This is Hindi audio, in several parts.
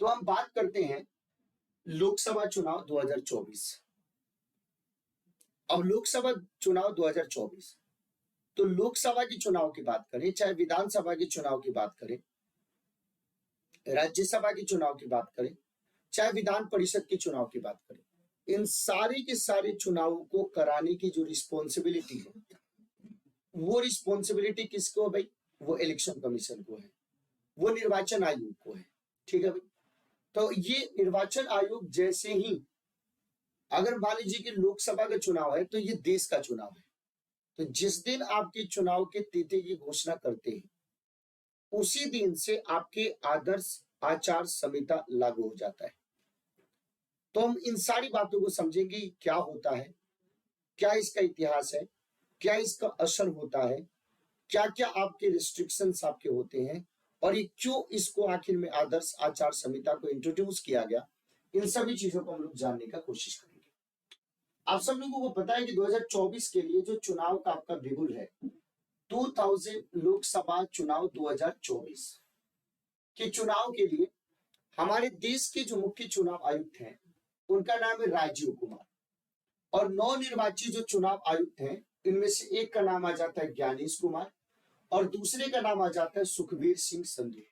तो हम बात करते हैं लोकसभा चुनाव 2024। अब लोकसभा चुनाव 2024, तो लोकसभा की चुनाव की बात करें, चाहे विधानसभा की चुनाव की बात करें, राज्यसभा की चुनाव की बात करें, चाहे विधान परिषद की चुनाव की बात करें, इन सारे के सारे चुनावों को कराने की जो रिस्पॉन्सिबिलिटी है, वो रिस्पॉन्सिबिलिटी किसको है भाई? वो इलेक्शन कमीशन को है, वो निर्वाचन आयोग को है। ठीक है भाई। तो ये निर्वाचन आयोग जैसे ही, अगर मान लीजिए कि लोकसभा का चुनाव है तो ये देश का चुनाव है, तो जिस दिन आपके चुनाव के तिथि की घोषणा करते हैं उसी दिन से आपके आदर्श आचार संहिता लागू हो जाता है। तो हम इन सारी बातों को समझेंगे, क्या होता है, क्या इसका इतिहास है, क्या इसका असर होता है, क्या क्या आपके रिस्ट्रिक्शंस आपके होते हैं, और ये क्यों इसको आखिर में आदर्श आचार संहिता को इंट्रोड्यूस किया गया, इन सभी चीजों को हम लोग जानने का कोशिश करेंगे। आप सब लोगों को पता है कि 2024 के लिए जो चुनाव का आपका बिगुल है, 2000 लोकसभा चुनाव 2024 के चुनाव के लिए हमारे देश के जो मुख्य चुनाव आयुक्त हैं उनका नाम है राजीव कुमार, और नवनिर्वाचित जो चुनाव आयुक्त हैं इनमें से एक का नाम आ जाता है ज्ञानेश कुमार, और दूसरे का नाम आ जाता है सुखबीर सिंह संधू।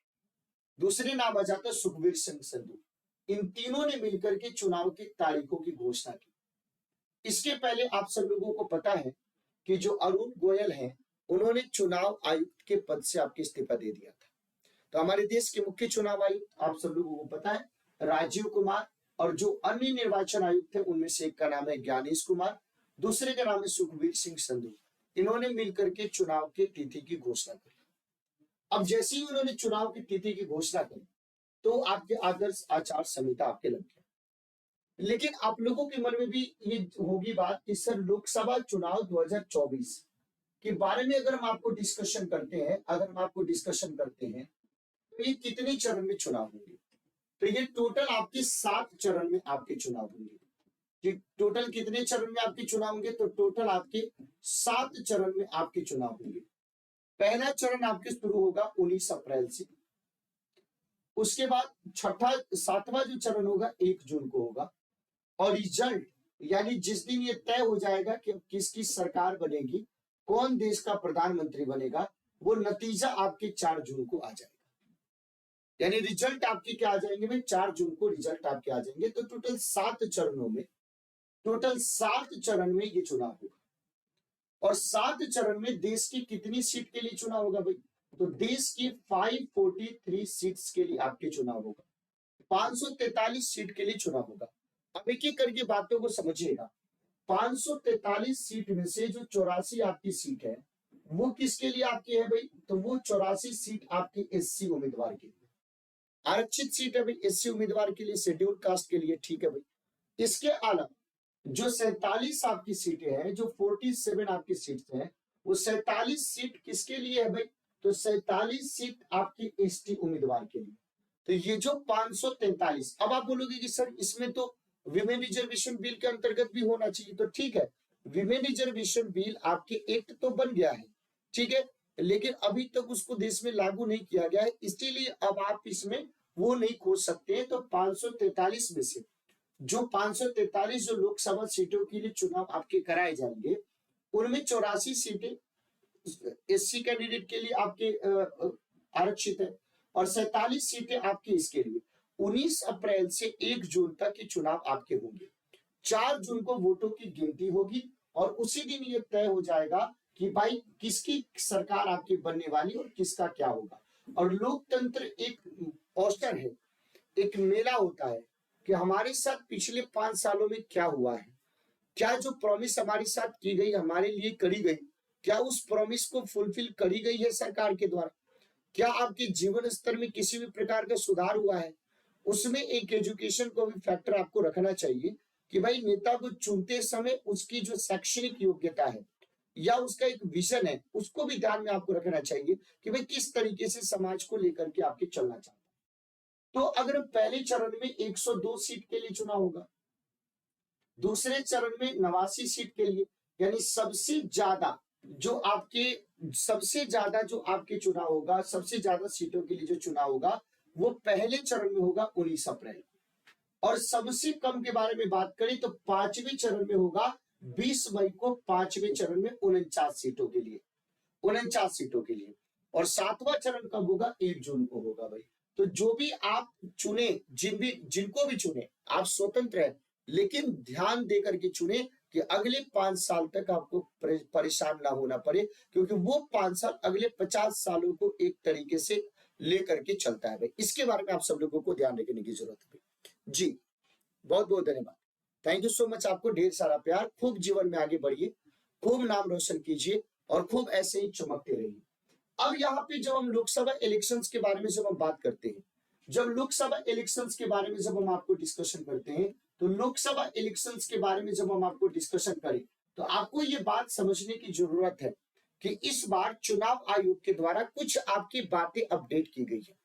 दूसरे नाम आ जाता है सुखबीर सिंह संधू। इन तीनों ने मिलकर के चुनाव की तारीखों की घोषणा की। इसके पहले आप सब लोगों को पता है कि जो अरुण गोयल हैं उन्होंने चुनाव आयुक्त के पद से आपके इस्तीफा दे दिया था। तो हमारे देश के मुख्य चुनाव आयुक्त आप सब लोगों को पता है राजीव कुमार, और जो अन्य निर्वाचन आयुक्त है उनमें से एक का नाम है ज्ञानेश कुमार, दूसरे का नाम है सुखबीर सिंह संधू। इन्होंने मिलकर के चुनाव की तिथि की घोषणा करी। अब जैसे ही उन्होंने चुनाव की तिथि की घोषणा करी तो आपके आदर्श आचार संहिता आपके लग गया। लेकिन आप लोगों के मन में भी ये होगी बात कि सर लोकसभा चुनाव 2024 के बारे में अगर हम आपको डिस्कशन करते हैं, तो ये कितने चरण में चुनाव होंगे? तो ये टोटल आपके 7 चरण में आपके चुनाव होंगे। टोटल कितने चरण में आपके चुनाव होंगे? तो टोटल आपके 7 चरण में आपके चुनाव होंगे। पहला चरण आपके शुरू होगा 19 अप्रैल से, उसके बाद 7वां जो चरण होगा 1 जून को होगा, और रिजल्ट यानी जिस दिन ये तय हो जाएगा कि किसकी सरकार बनेगी, कौन देश का प्रधानमंत्री बनेगा, वो नतीजा आपके 4 जून को आ जाएगा। यानी रिजल्ट आपके क्या आ जाएंगे भाई? 4 जून को रिजल्ट आपके आ जाएंगे। तो टोटल 7 चरण में ये चुनाव होगा, और 7 चरण में देश की कितनी सीट के लिए चुनाव होगा भाई? तो देश की 543 सीट्स के लिए आपके चुनाव होगा, 543 सीट के लिए चुनाव होगा। अब एक एक करके बातों को समझिएगा। 543 सीट में से जो 84 आपकी सीट है वो किसके लिए आपकी है भाई? तो वो 84 सीट आपके एससी उम्मीदवार के लिए, आरक्षित सीट है भाई, एससी उम्मीदवार के लिए, शेड्यूल कास्ट के लिए। ठीक है भाई। इसके अलावा जो 47 आपकी सीटें हैं, जो 47 आपकी सीट्स हैं, वो 47 सीट किसके लिए है भाई? तो 47 सीट आपकी एसटी उम्मीदवार के लिए। तो ये जो 543, अब आप बोलोगे कि सर इसमें तो विमेन रिजर्वेशन बिल के अंतर्गत भी होना चाहिए। तो ठीक है, विमेन रिजर्वेशन बिल आपके एक्ट तो बन गया है, ठीक है, लेकिन अभी तक उसको देश में लागू नहीं किया गया है, इसीलिए अब आप इसमें वो नहीं खोज सकते हैं। तो 543 में से जो 543 जो लोकसभा सीटों के लिए चुनाव आपके कराए जाएंगे, उनमें 84 सीटें एससी कैंडिडेट के लिए आपके आरक्षित है, और 47 सीटें आपकी इसके लिए। 19 अप्रैल से 1 जून तक के चुनाव आपके होंगे। 4 जून को वोटों की गिनती होगी, और उसी दिन ये तय हो जाएगा कि भाई किसकी सरकार आपकी बनने वाली और किसका क्या होगा। और लोकतंत्र एक अवसर है, एक मेला होता है कि हमारे साथ पिछले 5 सालों में क्या हुआ है, क्या जो प्रॉमिस हमारे साथ की गई, हमारे लिए करी गई, क्या उस प्रॉमिस को फुलफिल करी गई है सरकार के द्वारा? क्या आपके जीवन स्तर में किसी भी प्रकार का सुधार हुआ है? उसमें एक एजुकेशन को भी फैक्टर आपको रखना चाहिए कि भाई नेता को चुनते समय उसकी जो शैक्षणिक योग्यता है या उसका एक विजन है, उसको भी ध्यान में आपको रखना चाहिए कि भाई किस तरीके से समाज को लेकर के आपके चलना चाहते हैं। तो अगर पहले चरण में 102 सीट के लिए चुनाव होगा, दूसरे चरण में 89 सीट के लिए, यानी सबसे ज्यादा जो आपके चुनाव होगा, सबसे ज्यादा सीटों के लिए जो चुनाव होगा वो पहले चरण में होगा 19 अप्रैल, और सबसे कम के बारे में बात करें तो 5वें चरण में होगा 20 मई को, 5वें चरण में 49 सीटों के लिए, 49 सीटों के लिए। और 7वां चरण कब होगा? 1 जून को होगा भाई। तो जो भी आप चुने, जिनको भी चुने, आप स्वतंत्र हैं, लेकिन ध्यान दे करके चुने कि अगले 5 साल तक आपको परेशान ना होना पड़े, क्योंकि वो 5 साल अगले 50 सालों को एक तरीके से लेकर के चलता है भाई। इसके बारे में आप सब लोगों को ध्यान रखने की जरूरत है जी। बहुत बहुत धन्यवाद, थैंक यू सो मच। आपको ढेर सारा प्यार, खूब जीवन में आगे बढ़िए, खूब नाम रोशन कीजिए और खूब ऐसे ही चमकते रहिए। अब यहाँ पे जब हम लोकसभा इलेक्शंस के बारे में जब हम बात करते हैं, जब लोकसभा इलेक्शंस के बारे में जब हम आपको डिस्कशन करते हैं, तो लोकसभा इलेक्शंस के बारे में जब हम आपको डिस्कशन करें तो आपको ये बात समझने की जरूरत है कि इस बार चुनाव आयोग के द्वारा कुछ आपकी बातें अपडेट की गई है,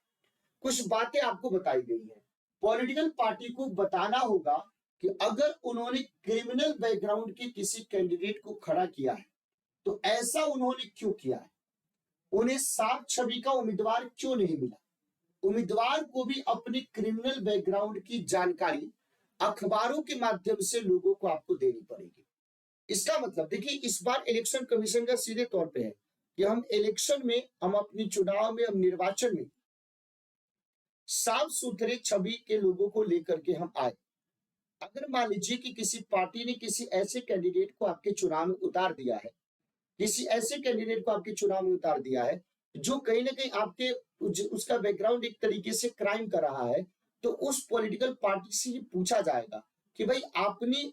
कुछ बातें आपको बताई गई है। पॉलिटिकल पार्टी को बताना होगा कि अगर उन्होंने क्रिमिनल बैकग्राउंड के किसी कैंडिडेट को खड़ा किया है तो ऐसा उन्होंने क्यों किया है, उन्हें साफ छवि का उम्मीदवार क्यों नहीं मिला। उम्मीदवार को भी अपनी क्रिमिनल बैकग्राउंड की जानकारी अखबारों के माध्यम से लोगों को आपको देनी पड़ेगी। इसका मतलब देखिए, इस बार इलेक्शन कमीशन का सीधे तौर पे है कि हम इलेक्शन में, हम अपनी चुनाव में, हम निर्वाचन में साफ सुथरे छवि के लोगों को लेकर के हम आए। अगर मान लीजिए कि किसी पार्टी ने किसी ऐसे कैंडिडेट को आपके चुनाव में उतार दिया है, किसी ऐसे कैंडिडेट को आपके चुनाव में उतार दिया है जो कहीं ना कहीं आपके उसका बैकग्राउंड एक तरीके से क्राइम कर रहा है, तो उस पॉलिटिकल पार्टी से ये पूछा जाएगा कि भाई आपने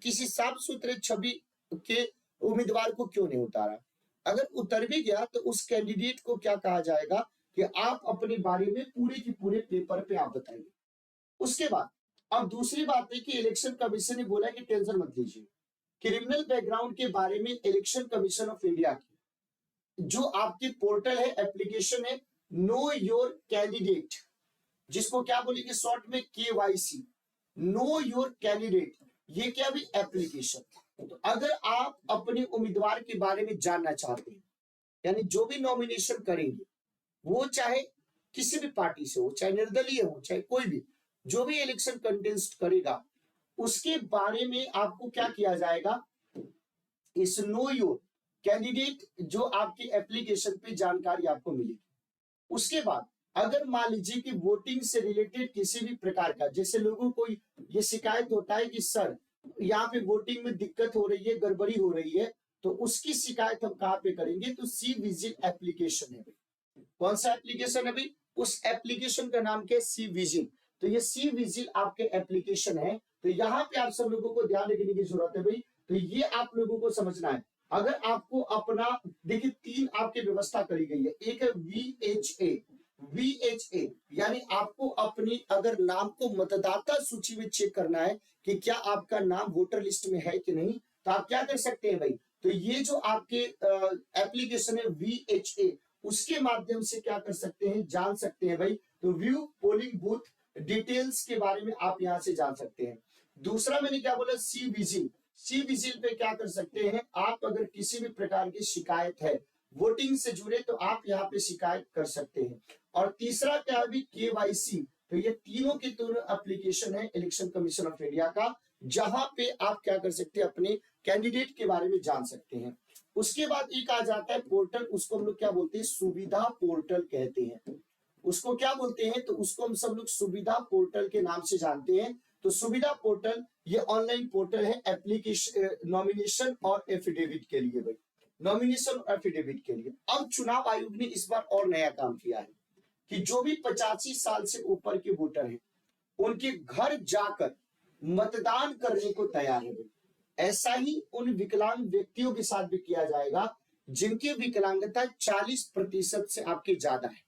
किसी साफ सुथरे छवि के उम्मीदवार को क्यों नहीं उतारा। अगर उतर भी गया तो उस कैंडिडेट को क्या कहा जाएगा कि आप अपने बारे में पूरे के पूरे पेपर पे आप बताइए। उसके बाद अब दूसरी बात है कि इलेक्शन कमीशन ने बोला कि टेंशन मत लीजिए, क्रिमिनल बैकग्राउंड के बारे में इलेक्शन कमीशन ऑफ इंडिया की जो आपकी पोर्टल है, एप्लीकेशन है, नो योर कैंडिडेट, जिसको क्या बोलेंगे शॉर्ट में KYC, नो योर कैंडिडेट, ये क्या भी एप्लीकेशन। तो अगर आप अपने उम्मीदवार के बारे में जानना चाहते हैं, यानी जो भी नॉमिनेशन करेंगे वो चाहे किसी भी पार्टी से हो, चाहे निर्दलीय हो, चाहे कोई भी, जो भी इलेक्शन कंटेस्ट करेगा उसके बारे में आपको क्या किया जाएगा, इस नो योर कैंडिडेट जो आपकी एप्लीकेशन पे जानकारी आपको मिलेगी। उसके बाद अगर मान लीजिए कि वोटिंग से रिलेटेड किसी भी प्रकार का, जैसे लोगों को ये शिकायत होता है कि सर यहाँ पे वोटिंग में दिक्कत हो रही है, गड़बड़ी हो रही है, तो उसकी शिकायत हम कहाँ पे करेंगे, तो सी विजिल एप्लीकेशन है। कौन सा एप्लीकेशन है भाई? उस एप्लीकेशन का नाम क्या है? C vigil. तो ये सी विजिल आपके एप्लीकेशन है। तो यहाँ पे आप सब लोगों को ध्यान रखने की जरूरत है भाई। तो ये आप लोगों को समझना है। अगर आपको अपना, देखिए 3 आपकी व्यवस्था करी गई है। एक है VHA यानी आपको अपनी अगर नाम को मतदाता सूची में चेक करना है कि क्या आपका नाम वोटर लिस्ट में है कि नहीं, तो आप क्या कर सकते हैं भाई, तो ये जो आपके एप्लीकेशन है VHA, उसके माध्यम से क्या कर सकते हैं, जान सकते हैं भाई। तो व्यू पोलिंग बूथ डिटेल्स के बारे में आप यहां से जान सकते हैं। दूसरा मैंने क्या बोला, सी विजिल। सी विजिल पे क्या कर सकते हैं आप, अगर किसी भी प्रकार की शिकायत है वोटिंग से जुड़े तो आप यहाँ पे शिकायत कर सकते हैं। और तीसरा क्या है KYC। तो ये तीनों के तीनों एप्लीकेशन है इलेक्शन कमीशन ऑफ इंडिया का, जहां पे आप क्या कर सकते हैं, अपने कैंडिडेट के बारे में जान सकते हैं। उसके बाद एक आ जाता है पोर्टल, उसको हम लोग क्या बोलते हैं, सुविधा पोर्टल कहते हैं। उसको क्या बोलते हैं, तो उसको हम सब लोग सुविधा पोर्टल के नाम से जानते हैं। तो सुविधा पोर्टल ये ऑनलाइन पोर्टल है एप्लीकेशन नॉमिनेशन और एफिडेविट के लिए भाई, नॉमिनेशन और एफिडेविट के लिए। अब चुनाव आयोग ने इस बार और नया काम किया है कि जो भी 85 साल से ऊपर के वोटर हैं उनके घर जाकर मतदान करने को तैयार है। ऐसा ही उन विकलांग व्यक्तियों के साथ भी किया जाएगा जिनकी विकलांगता 40% से आपके ज्यादा है।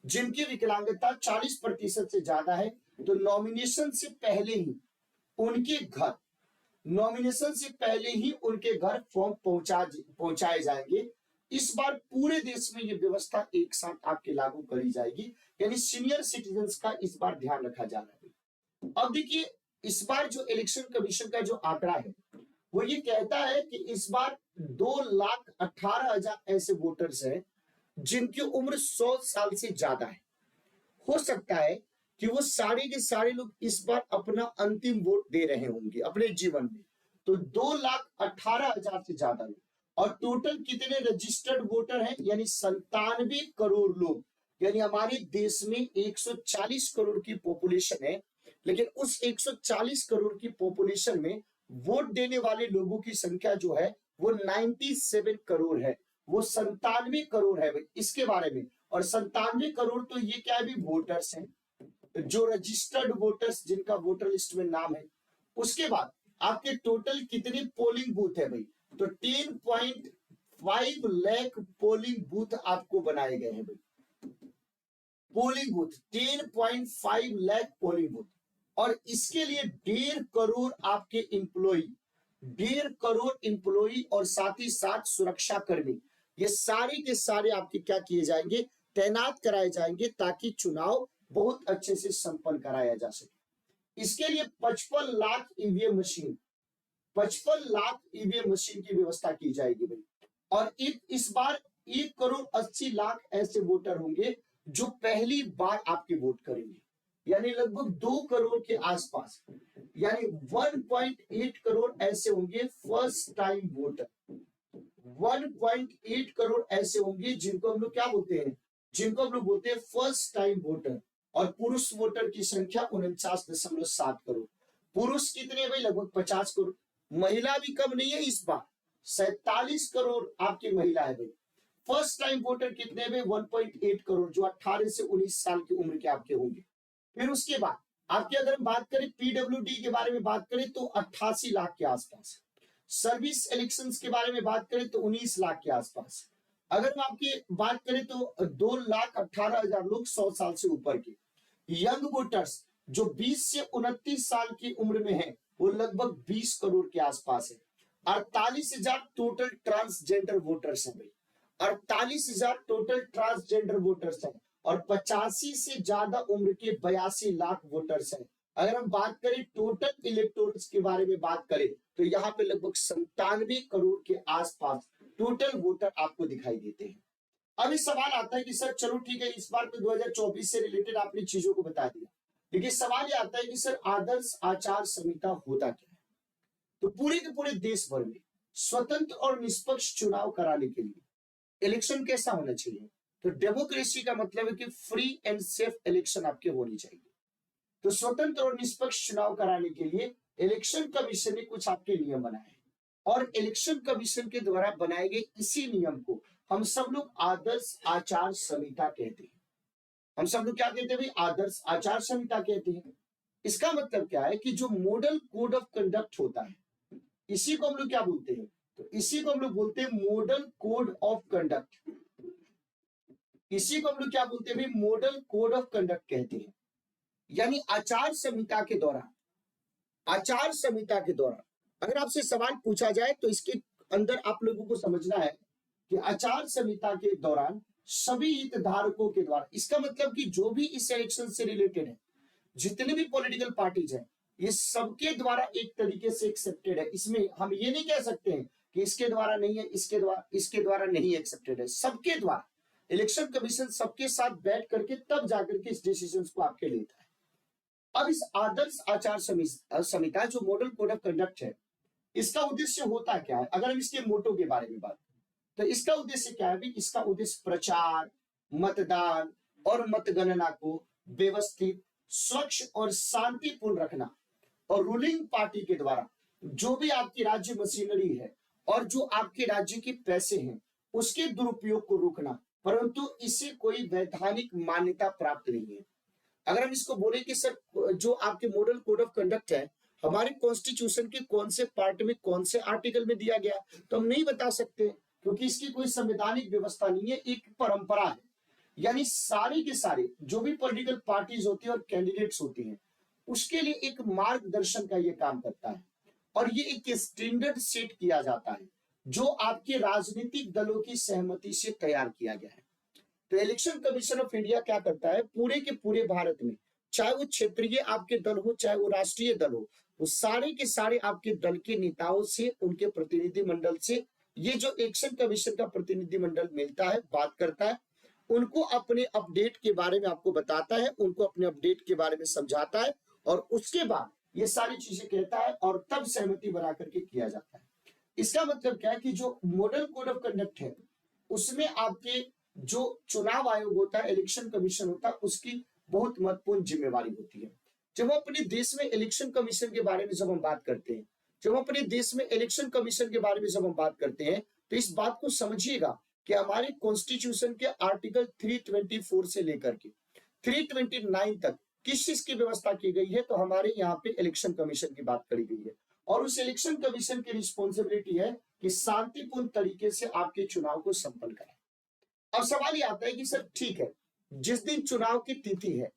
जिनकी विकलांगता 40% से ज्यादा है तो नॉमिनेशन से पहले ही उनके घर, नॉमिनेशन से पहले ही उनके घर फॉर्म पहुंचाए जाएंगे। इस बार पूरे देश में ये व्यवस्था एक साथ आपके लागू करी जाएगी, यानी सीनियर सिटीजन्स का इस बार ध्यान रखा जा रहा है। अब देखिए, इस बार जो इलेक्शन कमीशन का जो आंकड़ा है वो ये कहता है कि इस बार 2,18,000 ऐसे वोटर्स हैं जिनकी उम्र 100 साल से ज्यादा है। हो सकता है कि वो सारे के सारे लोग इस बार अपना अंतिम वोट दे रहे होंगे अपने जीवन में। तो 2,18,000 से ज्यादा लोग, और टोटल कितने रजिस्टर्ड वोटर हैं, यानी 97 करोड़ लोग। यानी हमारे देश में 140 करोड़ की पॉपुलेशन है, लेकिन उस 140 करोड़ की पॉपुलेशन में वोट देने वाले लोगों की संख्या जो है वो 97 करोड़ है, वो 97 करोड़ है भाई इसके बारे में। और 97 करोड़ तो ये क्या है भी वोटर्स हैं, जो रजिस्टर्ड वोटर्स जिनका वोटर लिस्ट में नाम है। उसके बाद आपके टोटल कितने पोलिंग बूथ है भाई, तो 10.5 लाख पोलिंग बूथ आपको बनाए गए हैं भाई। Polling booth 10.5 lakh polling booth, और इसके लिए 1.5 करोड़ आपके इंप्लॉई, 1.5 करोड़ इंप्लॉई और साथ ही साथ सुरक्षा कर्मी, ये सारे के सारे आपके क्या किए जाएंगे, तैनात कराए जाएंगे, ताकि चुनाव बहुत अच्छे से संपन्न कराया जा सके। इसके लिए 55 lakh EVM machine, 55 lakh EVM machine की व्यवस्था की जाएगी भाई। और इस बार 1,80,00,000 ऐसे वोटर होंगे जो पहली बार आपके वोट करेंगे, यानी लगभग 2 करोड़ के आसपास, यानी 1.8 करोड़ ऐसे होंगे फर्स्ट टाइम वोटर। 1.8 करोड़ ऐसे होंगे जिनको हम लोग क्या बोलते हैं, जिनको हम लोग बोलते हैं फर्स्ट टाइम वोटर। और पुरुष वोटर की संख्या 49.7 करोड़। पुरुष कितने भाई, लगभग 50 करोड़। महिला भी कम नहीं है इस बार, 47 करोड़ आपकी महिला है भाई। फर्स्ट टाइम वोटर कितने में, 1.8 करोड़, जो 18 से 19 साल की उम्र के आपके होंगे। फिर उसके बाद आपकी अगर हम बात करें पीडब्ल्यूडी के बारे में बात करें तो 88 लाख के आसपास। सर्विस इलेक्शंस के बारे में बात करें तो 19 लाख के आसपास। अगर हम आपकी बात करें तो 2,18,000 लोग 100 साल से ऊपर के। यंग वोटर्स जो 20 से 29 साल की उम्र में है वो लगभग 20 करोड़ के आसपास है। 48,000 टोटल ट्रांसजेंडर वोटर्स हैं भाई, 48,000 टोटल ट्रांसजेंडर वोटर्स हैं। और 85 से ज्यादा उम्र के 82 लाख वोटर्स हैं। अगर हम बात करें टोटल इलेक्टोरल्स के बारे में बात करें तो यहाँ पे लगभग 97 करोड़ के आसपास टोटल वोटर आपको दिखाई देते हैं। अब इस सवाल आता है कि सर चलो ठीक है, इस बार तो 2024 से रिलेटेड आपने चीजों को बता दिया, लेकिन सवाल ये आता है कि सर आदर्श आचार संहिता होता क्या है। तो पूरे के पूरे देश भर में स्वतंत्र और निष्पक्ष चुनाव कराने के लिए इलेक्शन कैसा होना चाहिए, तो डेमोक्रेसी का मतलब है कि फ्री एंड सेफ इलेक्शन आपके होनी चाहिए। तो स्वतंत्र और निष्पक्ष चुनाव कराने के लिए इलेक्शन कमीशन ने कुछ आपके नियम बनाए हैं, और इलेक्शन कमीशन के द्वारा बनाए गए इसी नियम को हम सब लोग आदर्श आचार संहिता कहते हैं। हम सब लोग क्या कहते हैं भाई, आदर्श आचार संहिता कहते हैं। इसका मतलब क्या है कि जो मॉडल कोड ऑफ कंडक्ट होता है, इसी को हम लोग क्या बोलते हैं, तो इसी को हम लोग बोलते हैं मॉडल कोड ऑफ कंडक्ट। इसी को हम लोग क्या बोलते हैं भाई, मॉडल कोड ऑफ कंडक्ट कहते हैं। यानी आचार संहिता के दौरान, आचार संहिता के दौरान अगर आपसे सवाल पूछा जाए तो इसके अंदर आप लोगों को समझना है कि आचार संहिता के दौरान सभी हितधारकों के द्वारा, इसका मतलब कि जो भी इस इलेक्शन से रिलेटेड है, जितने भी पॉलिटिकल पार्टीज हैं, ये सबके द्वारा एक तरीके से एक्सेप्टेड है। इसमें हम ये नहीं कह सकते हैं कि इसके द्वारा नहीं है, इसके द्वारा नहीं एक्सेप्टेड है, सबके द्वारा। इलेक्शन कमीशन सबके साथ बैठ करके तब जाकर के इस डिसीजन को आपके लेता है। अब इस आदर्श आचार संहिता जो मॉडल कोड ऑफ कंडक्ट है, इसका उद्देश्य होता क्या है, अगर हम इसके मोटो के बारे में बात करें तो इसका उद्देश्य क्या है, इसका उद्देश्य प्रचार, मतदान और मतगणना को व्यवस्थित, स्वच्छ और शांतिपूर्ण रखना, और रूलिंग पार्टी के द्वारा जो भी आपकी राज्य मशीनरी है और जो आपके राज्य के पैसे हैं उसके दुरुपयोग को रोकना, परंतु इसे कोई वैधानिक मान्यता प्राप्त नहीं है। अगर हम इसको बोले कि सर जो आपके मॉडल कोड ऑफ कंडक्ट है हमारे कॉन्स्टिट्यूशन के कौन से पार्ट में कौन से आर्टिकल में दिया गया, तो हम नहीं बता सकते, क्योंकि इसकी कोई संवैधानिक व्यवस्था नहीं है, एक परंपरा है। यानी सारे के सारे जो भी पॉलिटिकल पार्टीज होती है और कैंडिडेट्स होती हैं, उसके लिए एक मार्गदर्शन का ये काम करता है, और ये एक स्टैंडर्ड सेट किया जाता है जो आपके राजनीतिक दलों की सहमति से तैयार किया गया है। तो इलेक्शन कमीशन ऑफ इंडिया क्या करता है, पूरे के पूरे भारत में, चाहे वो क्षेत्रीय आपके दल हो चाहे वो राष्ट्रीय दल हो, वो सारे के सारे आपके दल के नेताओं से, उनके प्रतिनिधि मंडल से, ये जो इलेक्शन कमीशन का प्रतिनिधि मंडल मिलता है, बात करता है, उनको अपने अपडेट के बारे में आपको बताता है, उनको अपने अपडेट के बारे में समझाता है और उसके बाद ये सारी चीजें कहता है और तब सहमति बना करके किया जाता है। इसका मतलब क्या है कि जो मॉडल कोड ऑफ कंडक्ट है उसमें आपके जो चुनाव आयोग होता है, इलेक्शन कमीशन होता है, उसकी बहुत महत्वपूर्ण जिम्मेवारी होती है। जब हम अपने देश में इलेक्शन कमीशन के बारे में जब हम बात करते हैं, जब हम अपने देश में इलेक्शन कमीशन के बारे में जब हम बात करते हैं, तो इस बात को समझिएगा कि हमारे कॉन्स्टिट्यूशन के आर्टिकल 324 से लेकर के 329 तक किस चीज की व्यवस्था की गई है, तो हमारे यहाँ पे इलेक्शन कमीशन की बात करी गई है और उस इलेक्शन कमीशन की रिस्पॉन्सिबिलिटी है कि शांतिपूर्ण तरीके से आपके चुनाव को संपन्न कराए। अब सवाल ये आता है कि सर ठीक है, जिस दिन चुनाव की तिथि है,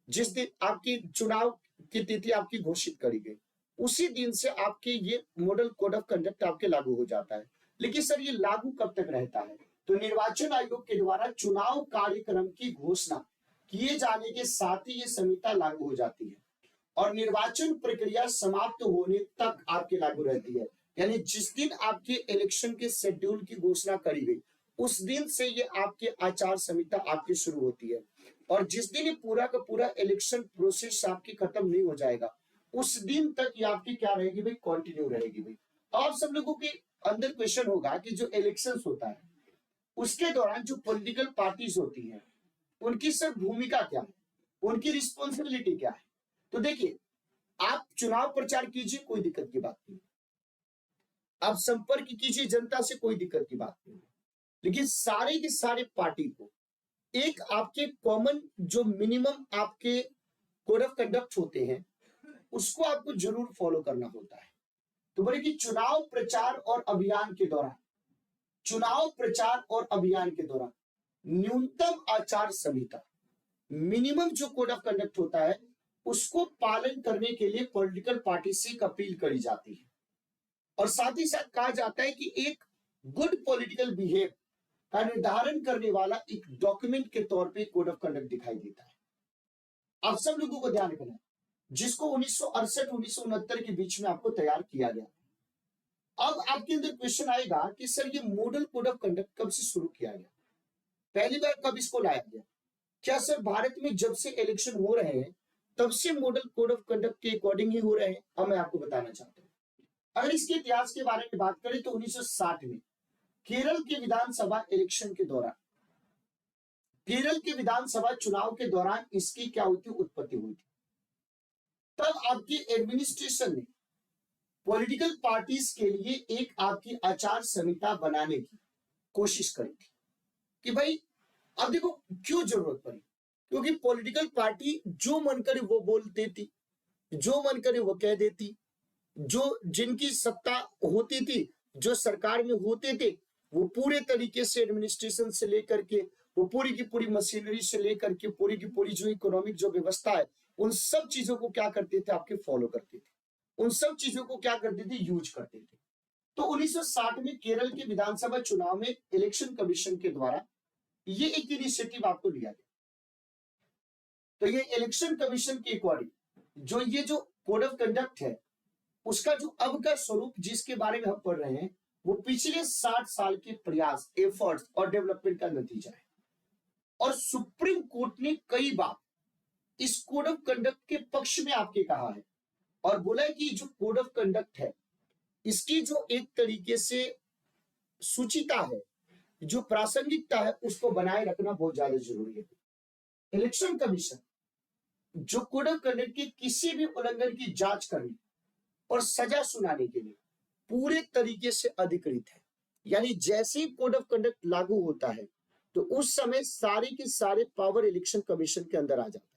जिस दिन आपकी चुनाव की तिथि आपकी घोषित करी गई, उसी दिन से आपके ये मॉडल कोड ऑफ कंडक्ट आपके लागू हो जाता है। लेकिन सर ये लागू कब तक रहता है? तो निर्वाचन आयोग के द्वारा चुनाव कार्यक्रम की घोषणा किए जाने के साथ ही ये संहिता लागू हो जाती है और निर्वाचन प्रक्रिया समाप्त होने तक आपके लागू रहती है। यानी जिस दिन आपके इलेक्शन के शेड्यूल की घोषणा करी गई, उस दिन से ये आपके आचार संहिता आपकी शुरू होती है और जिस दिन ये पूरा का पूरा इलेक्शन प्रोसेस आपकी खत्म नहीं हो जाएगा, उस दिन तक ये आपकी क्या रहेगी भाई? कंटिन्यू रहेगी भाई। आप सब लोगों के अंदर क्वेश्चन होगा कि जो इलेक्शन होता है उसके दौरान जो पॉलिटिकल पार्टीज होती है उनकी सर भूमिका क्या है, उनकी रिस्पॉन्सिबिलिटी क्या है? तो देखिए, आप चुनाव प्रचार कीजिए, कोई दिक्कत की बात नहीं, आप संपर्क कीजिए जनता से, कोई दिक्कत की बात नहीं, लेकिन सारे के सारे पार्टी को एक आपके कॉमन जो मिनिमम आपके कोड ऑफ कंडक्ट होते हैं उसको आपको जरूर फॉलो करना होता है। तो बोले कि चुनाव प्रचार और अभियान के दौरान, चुनाव प्रचार और अभियान के दौरान न्यूनतम आचार संहिता, मिनिमम जो कोड ऑफ कंडक्ट होता है उसको पालन करने के लिए पॉलिटिकल पार्टी से अपील करी जाती है और साथ ही साथ कहा जाता है कि एक गुड पॉलिटिकल बिहेव का निर्धारण करने वाला एक डॉक्यूमेंट के तौर पे कोड ऑफ कंडक्ट दिखाई देता है। आप सब लोगों को ध्यान रखना है, जिसको 1968-1969 के बीच में आपको तैयार किया गया। अब आपके अंदर क्वेश्चन आएगा कि सर ये मॉडल कोड ऑफ कंडक्ट कब से शुरू किया गया, पहली बार कब इसको लाया गया? क्या सर भारत में जब से इलेक्शन हो रहे हैं तब से मॉडल कोड ऑफ कंडक्ट के अकॉर्डिंग ही हो रहे हैं? अब मैं आपको बताना चाहता हूँ। अगर इसके इतिहास के बारे में बात करें तो 1960 में केरल के विधानसभा इलेक्शन के दौरान, केरल के विधानसभा चुनाव के दौरान इसकी क्या हुई थी? उत्पत्ति हुई थी। तब आपकी एडमिनिस्ट्रेशन ने पॉलिटिकल पार्टीज के लिए एक आपकी आचार संहिता बनाने की कोशिश करी थी कि भाई अब देखो क्यों जरूरत पड़ी, क्योंकि पॉलिटिकल पार्टी जो मन करे वो बोल देती, जो मन करे वो कह देती, जो जिनकी सत्ता होती थी, जो सरकार में होते थे, वो पूरे तरीके से एडमिनिस्ट्रेशन से लेकर के वो पूरी की पूरी मशीनरी से लेकर के पूरी की पूरी जो इकोनॉमिक जो व्यवस्था है उन सब चीजों को क्या करते थे? आपके फॉलो करते थे, उन सब चीजों को क्या करते थे? यूज करते थे। तो 1960 में केरल के विधानसभा चुनाव में इलेक्शन कमीशन के द्वारा ये एक इनिशिएटिव आपको लिया गया। तो ये इलेक्शन कमीशन के अकॉर्डिंग जो ये जो कोड ऑफ कंडक्ट है उसका जो अब का स्वरूप जिसके बारे में हम पढ़ रहे हैं वो पिछले 60 साल के प्रयास, एफर्ट्स और डेवलपमेंट का नतीजा है। और सुप्रीम कोर्ट ने कई बार इस कोड ऑफ कंडक्ट के पक्ष में आपके कहा है और बोला है कि जो कोड ऑफ कंडक्ट है इसकी जो एक तरीके से सूचिता है, जो प्रासंगिकता है, उसको बनाए रखना बहुत ज्यादा जरूरी है। इलेक्शन कमीशन जो कोड ऑफ कंडक्ट के किसी भी उल्लंघन की जांच करने और सजा सुनाने के लिए पूरे तरीके से अधिकृत है। यानी जैसे ही कोड ऑफ कंडक्ट लागू होता है तो उस समय सारे के सारे पावर इलेक्शन कमीशन के अंदर आ जाता है।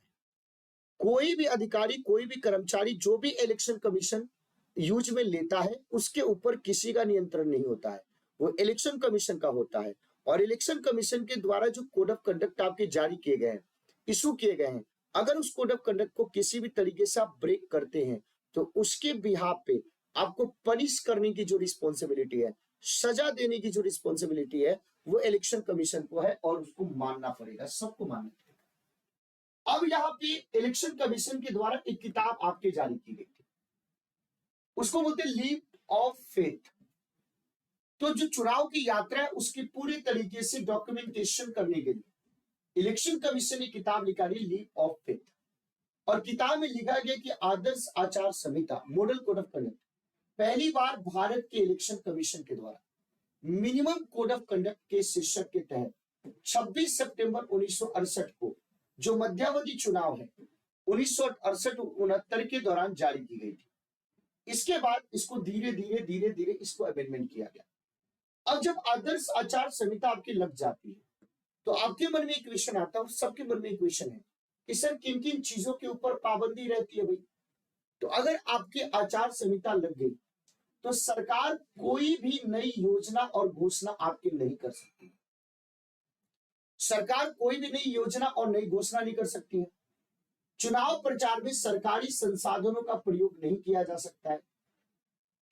कोई भी अधिकारी, कोई भी कर्मचारी जो भी इलेक्शन कमीशन यूज में लेता है उसके ऊपर किसी का नियंत्रण नहीं होता है, वो इलेक्शन कमीशन का होता है। और इलेक्शन कमीशन के द्वारा जो कोड ऑफ कंडक्ट आपके जारी किए गए हैं, इशू किए गए हैं, अगर उस कोड ऑफ कंडक्ट को किसी भी तरीके से आप ब्रेक करते हैं तो उसके बिहाफ पे आपको पनिश करने की जो रिस्पॉन्सिबिलिटी है, सजा देने की जो रिस्पॉन्सिबिलिटी है, वो इलेक्शन कमीशन को है और उसको मानना पड़ेगा, सबको मानना पड़ेगा। अब यहाँ पे इलेक्शन कमीशन के द्वारा एक किताब आपके जारी की गई थी, उसको बोलते हैं लीप ऑफ फेथ। तो जो चुनाव की यात्रा है उसकी पूरी तरीके से डॉक्यूमेंटेशन करने के लिए इलेक्शन कमीशन ने किताब निकाली लीप ऑफ फेथ, और किताब में लिखा गया कि आदर्श आचार संहिता मॉडल कोड ऑफ कंडक्ट पहली बार भारत के इलेक्शन कमीशन के द्वारा मिनिमम कोड ऑफ कंडक्ट के शीर्षक के तहत 26 सितंबर 1968 को जो मध्यावधि चुनाव है 1968-69 के दौरान जारी की गई थी। इसके बाद इसको धीरे धीरे इसको अमेंडमेंट किया गया। अब जब आदर्श आचार संहिता आपकी लग जाती है तो आपके मन में एक क्वेश्चन आता है, और सबके मन में एक क्वेश्चन है कि सर किन किन चीजों के ऊपर पाबंदी रहती है भाई। तो अगर आपके आचार संहिता लग गई तो सरकार कोई भी नई योजना और घोषणा आपके नहीं कर सकती। सरकार कोई भी नई योजना और नई घोषणा नहीं कर सकती है। चुनाव प्रचार में सरकारी संसाधनों का प्रयोग नहीं किया जा सकता है।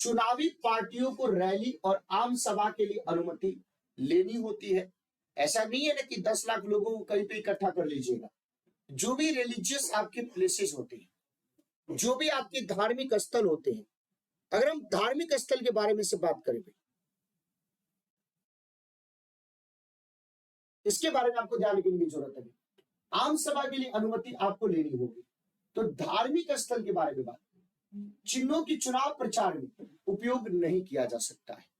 चुनावी पार्टियों को रैली और आम सभा के लिए अनुमति लेनी होती है। ऐसा नहीं है ना कि 10 लाख लोगों को कहीं पे इकट्ठा कर लीजिएगा। जो भी रिलीजियस आपके प्लेसेस होते हैं, जो भी आपके धार्मिक स्थल होते हैं, अगर हम धार्मिक स्थल के बारे में से बात करें भाई, इसके बारे में आपको ध्यान रखने की जरूरत है। आम सभा के लिए अनुमति आपको लेनी होगी। तो धार्मिक स्थल के बारे में बात, चिन्हों की चुनाव प्रचार में उपयोग नहीं किया जा सकता है।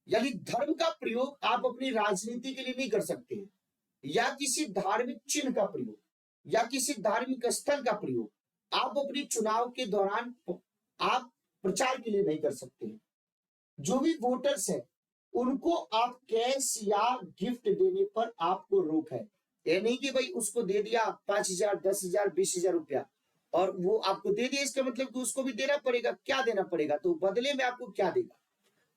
यानी धर्म का प्रयोग आप अपनी राजनीति के लिए नहीं कर सकते हैं, या किसी धार्मिक चिन्ह का प्रयोग या किसी धार्मिक स्थल का प्रयोग आप अपनी चुनाव के दौरान आप प्रचार के लिए नहीं कर सकते हैं। जो भी वोटर्स हैं उनको आप कैश या गिफ्ट देने पर आपको रोक है। ये नहीं कि भाई उसको दे दिया 5,000, 10,000, 20,000 रुपया और वो आपको दे दिया, इसका मतलब कि उसको भी देना पड़ेगा। क्या देना पड़ेगा? तो बदले में आपको क्या देगा?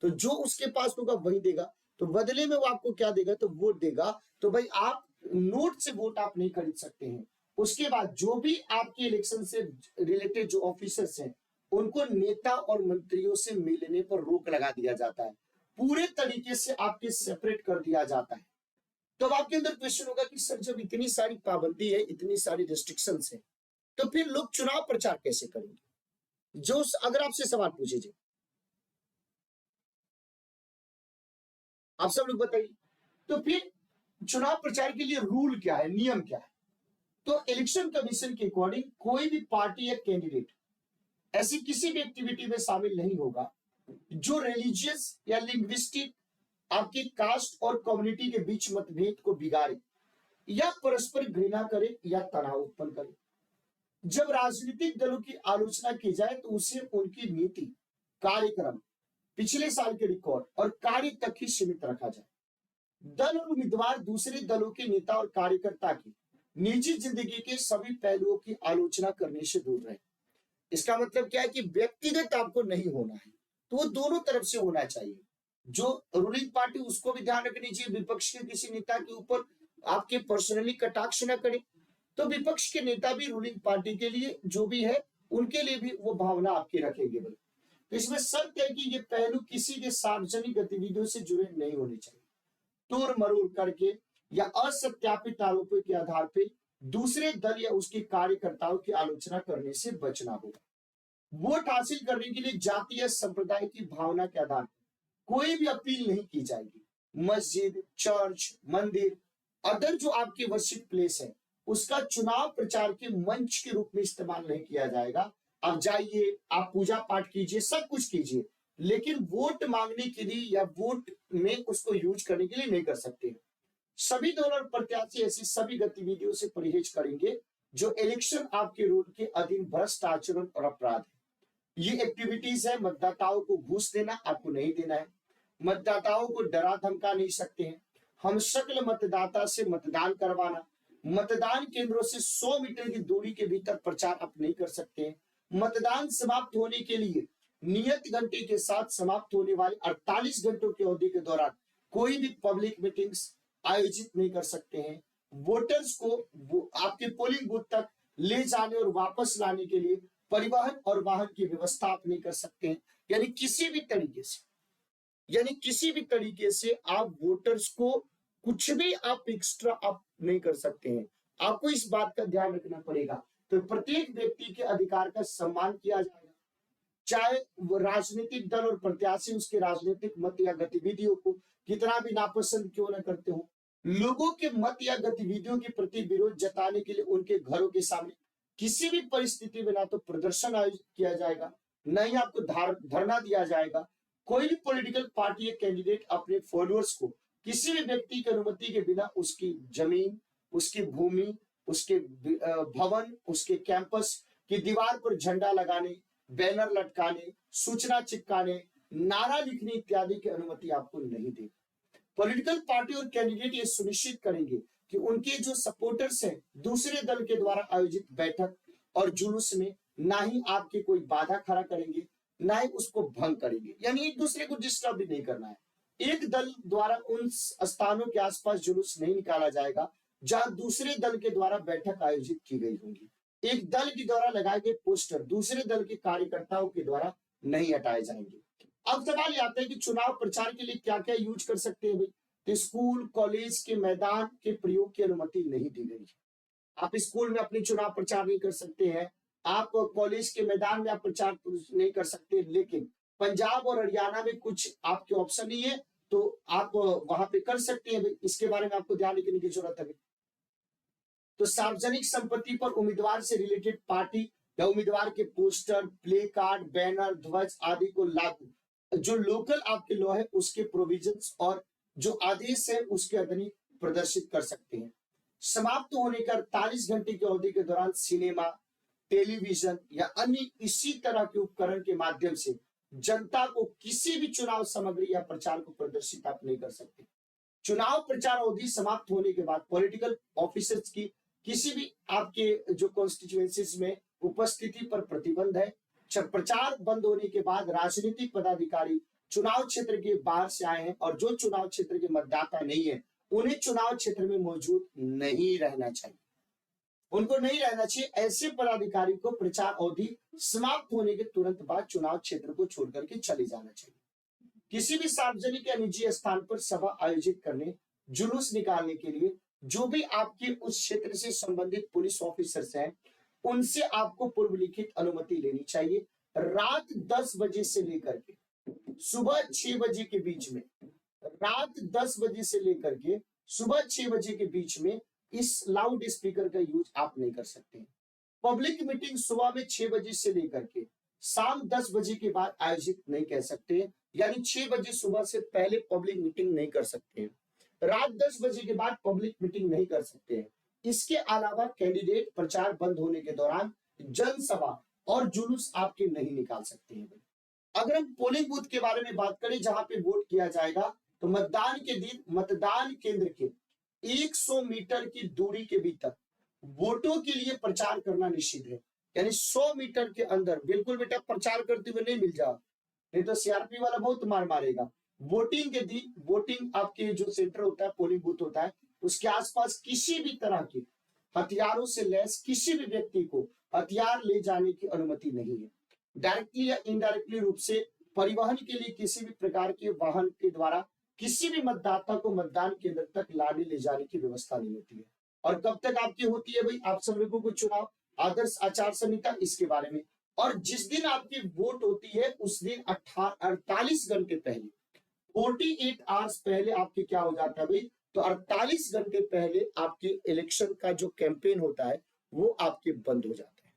तो जो उसके पास होगा वही देगा। तो बदले में वो आपको क्या देगा? तो वोट देगा। तो भाई आप नोट से वोट आप नहीं खरीद सकते हैं। उसके बाद जो भी आपके इलेक्शन से रिलेटेड जो ऑफिसर्स हैं उनको नेता और मंत्रियों से मिलने पर रोक लगा दिया जाता है। पूरे तरीके से आपके सेपरेट कर दिया जाता है। तो अब आपके अंदर क्वेश्चन होगा कि सर जब इतनी सारी पाबंदी है, इतनी सारी रिस्ट्रिक्शंस है, तो फिर लोग चुनाव प्रचार कैसे करेंगे? जो अगर आपसे सवाल पूछे जाए, आप सब लोग बताइए, तो फिर चुनाव प्रचार के लिए रूल क्या है, नियम क्या है? तो इलेक्शन कमीशन के अकॉर्डिंग कोई भी पार्टी या कैंडिडेट ऐसी किसी भी एक्टिविटी में शामिल नहीं होगा जो रिलीजियस या लिंग्विस्टिक आपके कास्ट और कम्युनिटी के बीच मतभेद को बिगाड़े या परस्पर घृणा करे या तनाव उत्पन्न करे। जब राजनीतिक दलों की आलोचना की जाए तो उसे उनकी नीति, कार्यक्रम, पिछले साल के रिकॉर्ड और कार्य तक ही सीमित रखा जाए। दल और उम्मीदवार दूसरे दलों के नेता और कार्यकर्ता की निजी जिंदगी के सभी पहलुओं की आलोचना करने से दूर रहे। इसका मतलब क्या है कि व्यक्तिगत आपको नहीं होना है, तो वो दोनों तरफ से होना चाहिए। जो रूलिंग पार्टी उसको भी ध्यान रखनी चाहिए विपक्ष के किसी नेता के ऊपर आपके पर्सनली कटाक्ष न करे, तो विपक्ष के नेता भी रूलिंग पार्टी के लिए जो भी है उनके लिए भी वो भावना आपकी रखेंगे। तो इसमें शर्त है कि ये पहलू किसी के सार्वजनिक गतिविधियों से जुड़े नहीं होने चाहिए। तोड़ मरोड़ करके या असत्यापित आरोपों के आधार पर दूसरे दल या उसके कार्यकर्ताओं की आलोचना करने से बचना होगा। वोट हासिल करने के लिए जाति या संप्रदाय की भावना के आधार पर कोई भी अपील नहीं की जाएगी। मस्जिद, चर्च, मंदिर, अदर जो आपके वर्शिप प्लेस है उसका चुनाव प्रचार के मंच के रूप में इस्तेमाल नहीं किया जाएगा। आप जाइए, आप पूजा पाठ कीजिए, सब कुछ कीजिए, लेकिन वोट मांगने के लिए या वोट में उसको यूज करने के लिए नहीं कर सकते। सभी दल और प्रत्याशी ऐसी सभी गतिविधियों से परहेज करेंगे जो इलेक्शन आपके रूल के अधीन भ्रष्ट आचरण और अपराध है। ये एक्टिविटीज है, मतदाताओं को घूस देना आपको नहीं देना है, मतदाताओं को डरा धमका नहीं सकते हैं, हम शक्ल मतदाता से मतदान करवाना, मतदान केंद्रों से 100 मीटर की दूरी के भीतर प्रचार आप नहीं कर सकते हैं, मतदान समाप्त होने के लिए नियत घंटे के साथ समाप्त होने वाले 48 घंटों की अवधि के दौरान कोई भी पब्लिक मीटिंग्स आयोजित नहीं कर सकते हैं, वोटर्स को आपके पोलिंग बूथ तक ले जाने और वापस लाने के लिए परिवहन और वाहन की व्यवस्था आप नहीं कर सकते हैं। यानी किसी भी तरीके से आप वोटर्स को कुछ भी आप एक्स्ट्रा आप नहीं कर सकते हैं। आपको इस बात का ध्यान रखना पड़ेगा। तो प्रत्येक व्यक्ति के अधिकार का सम्मान किया जाएगा, चाहे वो राजनीतिक दल और प्रत्याशी उसके राजनीतिक मत या गतिविधियों को कितना भी नापसंद क्यों न करते हो। लोगों के मत या गतिविधियों के प्रति विरोध जताने के लिए उनके घरों के सामने किसी भी परिस्थिति में ना तो प्रदर्शन आयोजित किया जाएगा, न ही आपको धरना दिया जाएगा। कोई भी पॉलिटिकल पार्टी या कैंडिडेट अपने फॉलोअर्स को किसी भी व्यक्ति की अनुमति के बिना उसकी जमीन, उसकी भूमि, उसके भवन, उसके कैंपस की दीवार पर झंडा लगाने, बैनर लटकाने, सूचना चिपकाने, नारा लिखने इत्यादि की अनुमति आपको नहीं देगी। पॉलिटिकल पार्टी और कैंडिडेट ये सुनिश्चित करेंगे कि उनके जो सपोर्टर्स हैं दूसरे दल के द्वारा आयोजित बैठक और जुलूस में ना ही आपके कोई बाधा खड़ा करेंगे, ना ही उसको भंग करेंगे। यानी एक दूसरे को डिस्टर्ब भी नहीं करना है। एक दल द्वारा उन स्थानों के आसपास जुलूस नहीं निकाला जाएगा जहां दूसरे दल के द्वारा बैठक आयोजित की गई होगी। एक दल के द्वारा लगाए गए पोस्टर दूसरे दल के कार्यकर्ताओं के द्वारा नहीं हटाए जाएंगे। अब सवाल ये आता है कि चुनाव प्रचार के लिए क्या क्या यूज कर सकते हैं भाई? तो स्कूल कॉलेज के मैदान के प्रयोग की अनुमति नहीं दी गई है। आप स्कूल में अपनी चुनाव प्रचार नहीं कर सकते हैं, आप कॉलेज के मैदान में आप प्रचार नहीं कर सकते, लेकिन पंजाब और हरियाणा में कुछ आपके ऑप्शन नहीं है तो आप वहां पे कर सकते हैं भाई। इसके बारे में आपको ध्यान रखने की जरूरत है। तो सार्वजनिक संपत्ति पर उम्मीदवार से रिलेटेड पार्टी या उम्मीदवार के पोस्टर, प्ले कार्ड, बैनर, ध्वज आदि को लागू जो लोकल आपके लॉ है उसके प्रोविजंस और जो आदेश है उसके अधीन प्रदर्शित कर सकते हैं। समाप्त होने का 48 घंटे की अवधि के दौरान सिनेमा, टेलीविजन या अन्य इसी तरह के उपकरण के माध्यम से जनता को किसी भी चुनाव सामग्री या प्रचार को प्रदर्शित आप नहीं कर सकते। चुनाव प्रचार अवधि समाप्त होने के बाद पॉलिटिकल ऑफिसर्स की किसी भी आपके जो कॉन्स्टिट्यूएंसीज में उपस्थिति पर प्रतिबंध है। प्रचार बंद होने के बाद राजनीतिक पदाधिकारी चुनाव क्षेत्र के बाहर से आए हैं और जो चुनाव क्षेत्र के मतदाता नहीं है उन्हें चुनाव क्षेत्र में मौजूद नहीं रहना चाहिए, उनको नहीं रहना चाहिए। ऐसे पदाधिकारी को प्रचार अवधि समाप्त होने के तुरंत बाद चुनाव क्षेत्र को छोड़ करके चले जाना चाहिए। किसी भी सार्वजनिक या निजी स्थान पर सभा आयोजित करने, जुलूस निकालने के लिए जो भी आपके उस क्षेत्र से संबंधित पुलिस ऑफिसर्स हैं उनसे आपको पूर्व लिखित अनुमति लेनी चाहिए। रात 10 बजे से लेकर के सुबह 6 बजे के बीच में, रात 10 बजे से लेकर के सुबह 6 बजे के बीच में इस लाउड स्पीकर का यूज आप नहीं कर सकते। पब्लिक मीटिंग सुबह में 6 बजे से लेकर के शाम 10 बजे के बाद आयोजित नहीं कर सकते, यानी 6 बजे सुबह से पहले पब्लिक मीटिंग नहीं कर सकते हैं, रात 10 बजे के बाद पब्लिक मीटिंग नहीं कर सकते हैं। इसके अलावा कैंडिडेट प्रचार बंद होने के दौरान जनसभा और जुलूस आपके नहीं निकाल सकते हैं। अगर हम पोलिंग बूथ के बारे में बात करें जहां पे वोट किया जाएगा तो मतदान के दिन मतदान केंद्र के 100 मीटर की दूरी के भीतर वोटों के लिए प्रचार करना निषिद्ध है। यानी 100 मीटर के अंदर बिल्कुल बेटा प्रचार करते हुए नहीं मिल जाओ, नहीं तो सीआरपी वाला बहुत मार मारेगा। वोटिंग के दिन वोटिंग आपके जो सेंटर होता है, पोलिंग बूथ होता है, उसके आसपास किसी भी तरह के हथियारों से लैस किसी भी व्यक्ति को हथियार ले जाने की अनुमति नहीं है। डायरेक्टली या इनडायरेक्टली रूप से परिवहन के लिए किसी भी प्रकार के वाहन के द्वारा किसी भी मतदाता को मतदान केंद्र तक लाने ले जाने की व्यवस्था नहीं होती है। और कब तक आपकी होती है भाई? आप सब लोगों को चुनाव आदर्श आचार संहिता इसके बारे में, और जिस दिन आपकी वोट होती है उस दिन 48 घंटे पहले, 48 आवर्स पहले आपके क्या हो जाता है भाई? तो 48 घंटे पहले आपके इलेक्शन का जो कैंपेन होता है वो आपके बंद हो जाता है।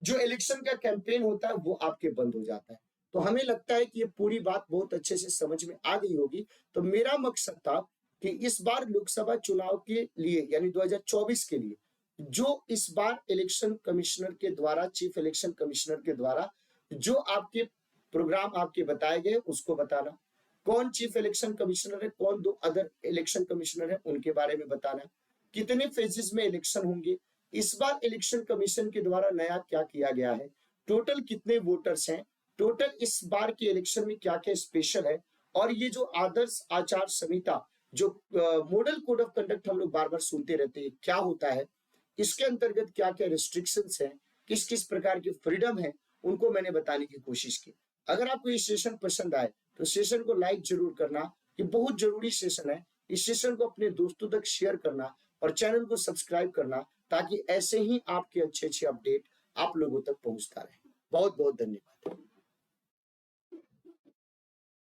जो इलेक्शन का कैंपेन होता है वो आपके बंद हो जाता है। तो हमें लगता है कि ये पूरी बात बहुत अच्छे से समझ में आ गई होगी। तो मेरा मकसद था कि इस बार लोकसभा चुनाव के लिए यानी 2024 के लिए जो इस बार इलेक्शन कमिश्नर के द्वारा, चीफ इलेक्शन कमिश्नर के द्वारा जो आपके प्रोग्राम आपके बताए गए उसको बताना, कौन चीफ इलेक्शन कमिश्नर है, कौन 2 अदर इलेक्शन कमिश्नर है उनके बारे में बताना, कितने फेजेस में इलेक्शन होंगे, इस बार इलेक्शन कमीशन के द्वारा नया क्या किया गया है, टोटल कितने वोटर्स हैं, टोटल इस बार के इलेक्शन में क्या क्या स्पेशल है, और ये जो आदर्श आचार संहिता जो मॉडल कोड ऑफ कंडक्ट हम लोग बार बार सुनते रहते हैं क्या होता है, इसके अंतर्गत क्या क्या रिस्ट्रिक्शंस हैं, किस किस प्रकार की फ्रीडम है, उनको मैंने बताने की कोशिश की। अगर आपको ये सेशन पसंद आए तो सेशन को लाइक जरूर करना, ये बहुत जरूरी सेशन है। इस सेशन को अपने दोस्तों तक शेयर करना और चैनल को सब्सक्राइब करना ताकि ऐसे ही आपके अच्छे अच्छे अपडेट आप लोगों तक पहुंचता रहे। बहुत बहुत धन्यवाद।